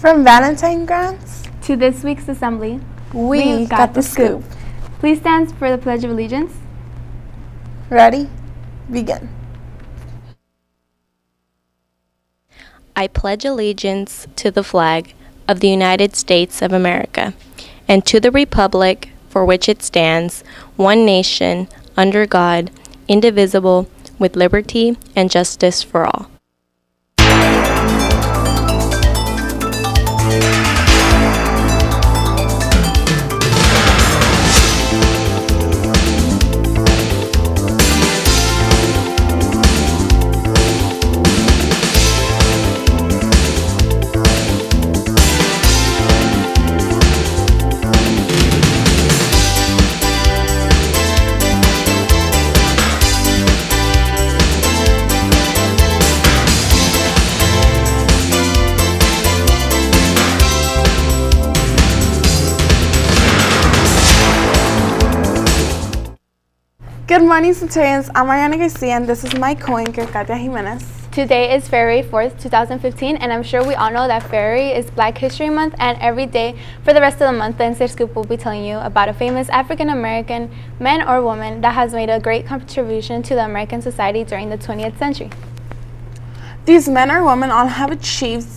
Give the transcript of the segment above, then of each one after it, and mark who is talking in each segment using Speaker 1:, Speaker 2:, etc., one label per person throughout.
Speaker 1: From Valentine Grounds
Speaker 2: to this week's assembly,
Speaker 1: we got the scoop.
Speaker 2: Please stand for the Pledge of Allegiance.
Speaker 1: Ready? Begin.
Speaker 3: I pledge allegiance to the flag of the United States of America and to the republic for which it stands, one nation, under God, indivisible, with liberty and justice for all.
Speaker 1: Good morning, Centurions. I'm Ariana Garcia, and this is my co-anchor, Katia Jimenez.
Speaker 2: Today is February 4th, 2015, and I'm sure we all know that February is Black History Month, and every day for the rest of the month, the Inside Scoop will be telling you about a famous African-American man or woman that has made a great contribution to the American society during the 20th century.
Speaker 1: These men or women all have achieved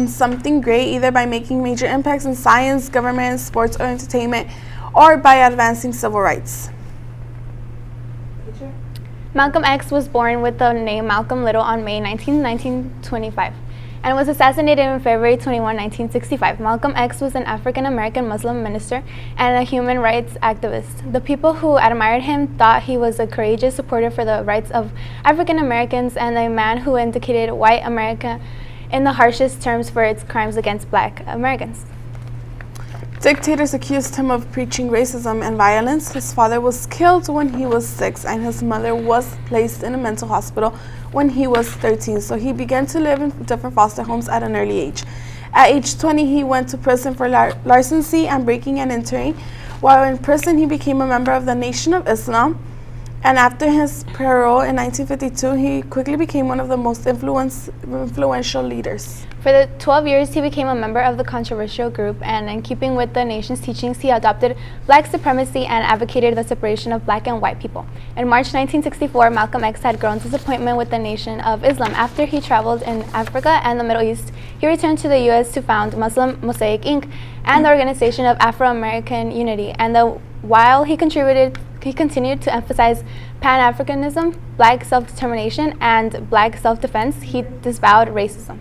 Speaker 1: something great, either by making major impacts in science, government, sports, or entertainment, or by advancing civil rights.
Speaker 2: Malcolm X was born with the name Malcolm Little on May 19, 1925, and was assassinated on February 21, 1965. Malcolm X was an African-American Muslim minister and a human rights activist. The people who admired him thought he was a courageous supporter for the rights of African Americans and a man who indicated white America in the harshest terms for its crimes against Black Americans.
Speaker 1: Dictators accused him of preaching racism and violence. His father was killed when he was 6, and his mother was placed in a mental hospital when he was 13, so he began to live in different foster homes at an early age. At age 20, he went to prison for larceny and breaking and entering. While in prison, he became a member of the Nation of Islam, and after his parole in 1952, he quickly became one of the most influential leaders.
Speaker 2: For the 12 years, he became a member of the controversial group, and in keeping with the nation's teachings, he adopted Black supremacy and advocated the separation of Black and white people. In March 1964, Malcolm X had grown disappointment with the Nation of Islam. After he traveled in Africa and the Middle East, he returned to the U.S. to found Muslim Mosaic Inc. and the Organization of Afro-American Unity. And while he continued to emphasize Pan-Africanism, Black self-determination, and Black self-defense, he disavowed racism.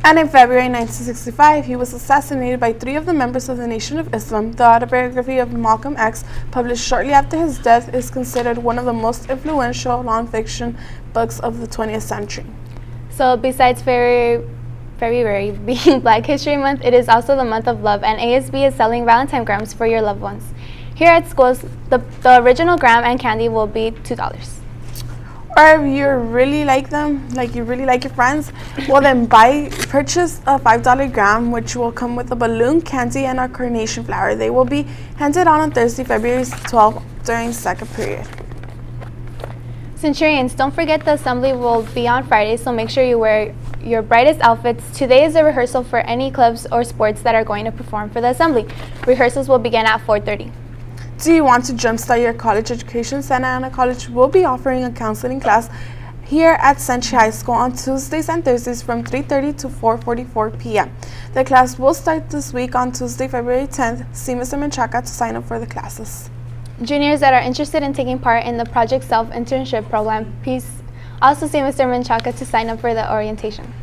Speaker 1: And in February 1965, he was assassinated by 3 of the members of the Nation of Islam. The autobiography of Malcolm X, published shortly after his death, is considered one of the most influential nonfiction books of the 20th century.
Speaker 2: So besides February being Black History Month, it is also the month of love, and ASB is selling Valentine grams for your loved ones. Here at schools, the original gram and candy will be $2.
Speaker 1: Or if you really like them, like you really like your friends, well then purchase a $5 gram, which will come with a balloon, candy, and a carnation flower. They will be handed out on Thursday, February 12th during second period.
Speaker 2: Centurions, don't forget the assembly will be on Friday, so make sure you wear your brightest outfits. Today is a rehearsal for any clubs or sports that are going to perform for the assembly. Rehearsals will begin at 4:30.
Speaker 1: Do you want to jumpstart your college education? Santa Ana College will be offering a counseling class here at Century High School on Tuesdays and Thursdays from 3:30 to 4:44 p.m. The class will start this week on Tuesday, February 10th. See Mr. Menchaca to sign up for the classes.
Speaker 2: Juniors that are interested in taking part in the Project Self internship program, please also see Mr. Menchaca to sign up for the orientation.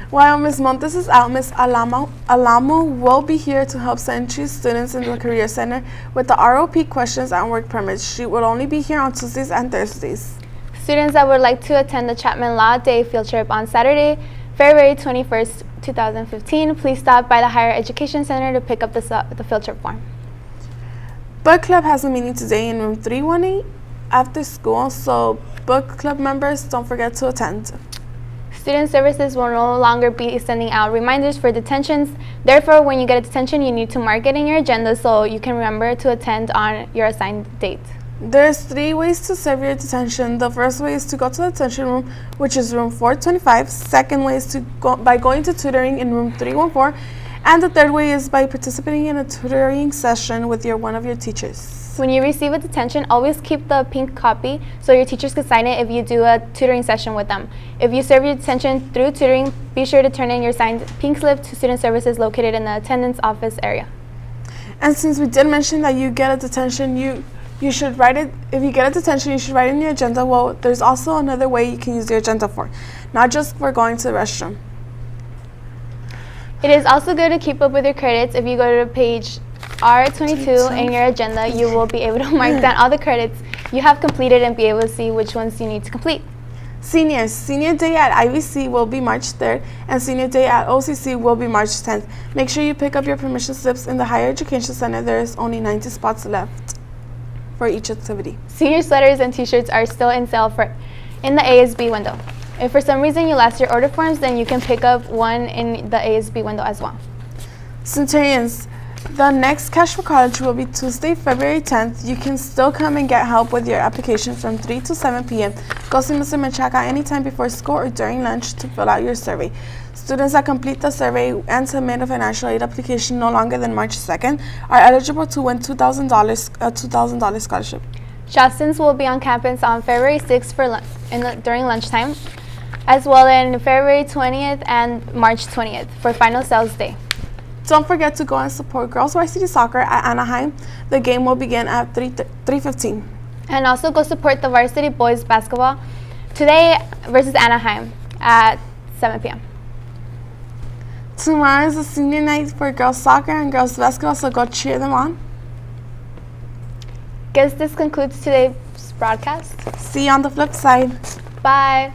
Speaker 1: While Ms. Montes is out, Ms. Alamo will be here to help Century students in the Career Center with the ROP questions and work permits. She will only be here on Tuesdays and Thursdays.
Speaker 2: Students that would like to attend the Chapman Law Day field trip on Saturday, February 21st, 2015, please stop by the Higher Education Center to pick up the field trip form.
Speaker 1: Book Club has a meeting today in room 318 after school, so book club members, don't forget to attend.
Speaker 2: Student services will no longer be sending out reminders for detentions. Therefore, when you get a detention, you need to mark it in your agenda so you can remember to attend on your assigned date.
Speaker 1: There's 3 ways to serve your detention. The first way is to go to the detention room, which is room 425. Second way is to go by going to tutoring in room 314. And the third way is by participating in a tutoring session with one of your teachers.
Speaker 2: When you receive a detention, always keep the pink copy so your teachers can sign it if you do a tutoring session with them. If you serve your detention through tutoring, be sure to turn in your signed pink slip to student services located in the attendance office area.
Speaker 1: And since we did mention that you get a detention, you should write it. If you get a detention, you should write in your agenda. Well, there's also another way you can use your agenda for, not just for going to the restroom.
Speaker 2: It is also good to keep up with your credits. If you go to page R22 in your agenda, you will be able to mark down all the credits you have completed and be able to see which ones you need to complete.
Speaker 1: Seniors, Senior Day at IVC will be March 3rd, and Senior Day at OCC will be March 10th. Make sure you pick up your permission slips in the Higher Education Center. There is only 90 spots left for each activity.
Speaker 2: Senior sweaters and t-shirts are still in sale in the ASB window. If for some reason you lost your order forms, then you can pick up one in the ASB window as well.
Speaker 1: Centurions, the next Cash for College will be Tuesday, February 10th. You can still come and get help with your application from 3 to 7 p.m. Go see Mr. Menchaca anytime before school or during lunch to fill out your survey. Students that complete the survey and submit a financial aid application no longer than March 2nd are eligible to win $2,000 scholarship.
Speaker 2: Shastons will be on campus on February 6th during lunchtime, as well in February 20th and March 20th for final sales day.
Speaker 1: Don't forget to go and support Girls Varsity Soccer at Anaheim. The game will begin at 3:15.
Speaker 2: And also go support the varsity boys basketball today versus Anaheim at 7 p.m.
Speaker 1: Tomorrow is a senior night for girls soccer and girls basketball, so go cheer them on.
Speaker 2: Guess this concludes today's broadcast.
Speaker 1: See you on the flip side.
Speaker 2: Bye.